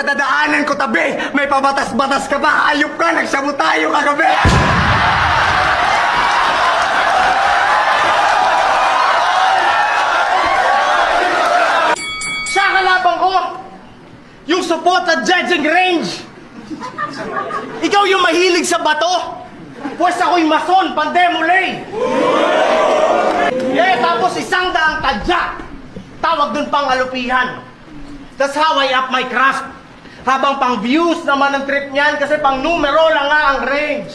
sa dadaanan ko tabi. May pabatas-batas ka ba? Hayop ka, nagsabo tayo kagabi. Siya kalabang ko! Yung support at judging range! Ikaw yung mahilig sa bato! Pwes ako'y mason, pandemulay! Tapos 100 tadyak! Tawag dun pang alupihan. That's how I up my craft. Habang pang views naman ang trip niyan kasi pang numero lang nga ang range.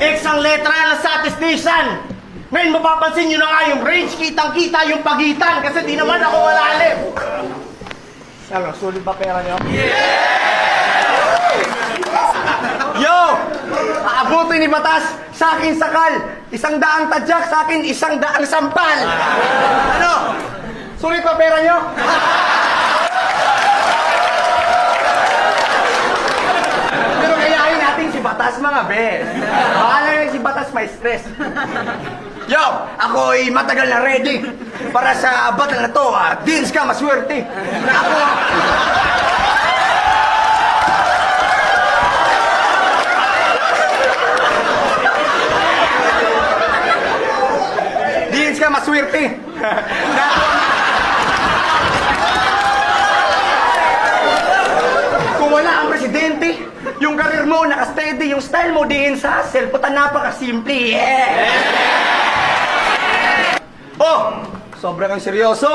X ang letra ng statistician. Ngayon mapapansin nyo na nga yung range, kitang-kita yung pagitan kasi di naman ako malalim. Ano, sulit ba pera nyo? Yo! Aabutin ni Batas, sa akin sakal. 100 tadyak, sa akin 100 sampal. Ano? Sulit ba pera nyo? Pero kayain natin si Batas mga bes. Bahala na si Batas may stress. Yo! Ako'y matagal na ready para sa battle na to. Deals ka, maswerte. Ako... Deals ka, maswerte. Kung wala ang presidente, yung karir mo naka-steady, yung style mo diin sa hustle, puta napaka-simple. Oh, sobrang ang seryoso.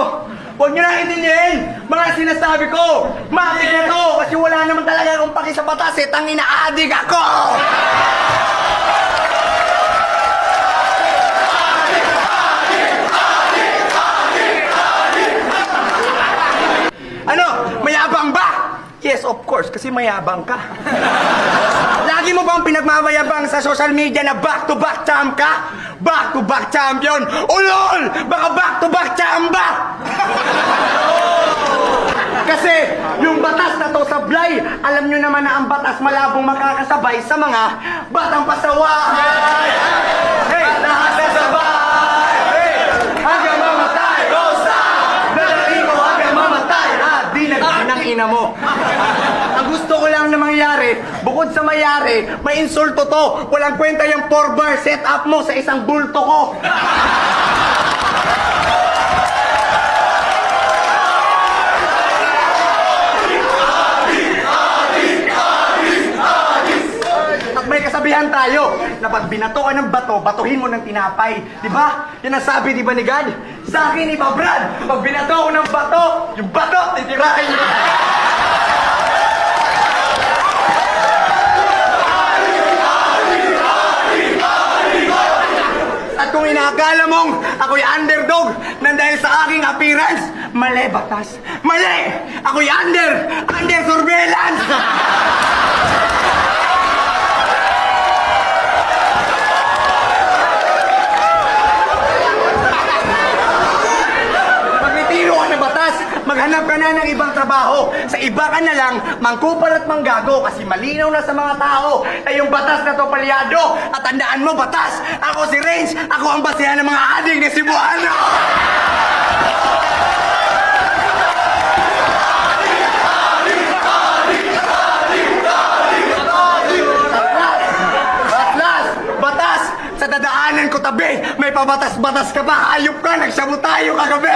Huwag nyo na intindihin mga sinasabi ko. Matik na to kasi wala naman talaga akong paki sa batas eh. Tangina adik ako! Ano? Mayabang ba? Yes, of course, kasi mayabang ka. Lagi mo bang pinagmamayabang sa social media na back-to-back champ ka? Back-to-back champion! Ulol! Baka back-to-back champ ba? Kasi yung batas na to sablay, alam nyo naman na ang batas malabong makakasabay sa mga batang pasaway! Hey! Nakasasabay! Hey! Hanggang mamatay! Rosa! Dalari mo hanggang mamatay! Di nag-anang ina mo! Ang gusto ko lang na mangyari, bukod sa mayari, may insulto to. Walang kwenta yung 4-bar setup mo sa isang bulto ko. At may kasabihan tayo na pag binato ka ng bato, batuhin mo ng tinapay. Diba? Yan ang sabi, diba ni God? Sa akin, iba Brad, pag binato ko ng bato, yung bato, titirain mo. At kung inaakala mong ako'y underdog nang dahil sa aking appearance, mali, Batas. Mali! Ako'y under surveillance! Magretiro ka na, Batas. Maghanap ka na ng ibang trabaho. Sa iba ka na lang, mangkupal at manggago kasi malinaw na sa mga tao na yung batas na to palyado. At tandaan mo, Batas, ako si Range, ako ang basehan ng mga ading na Cebuano! At last, Batas, sa dadaanan ko tabi, may pabatas-batas ka ba? Hayop ka, nagsabo tayo kagabi!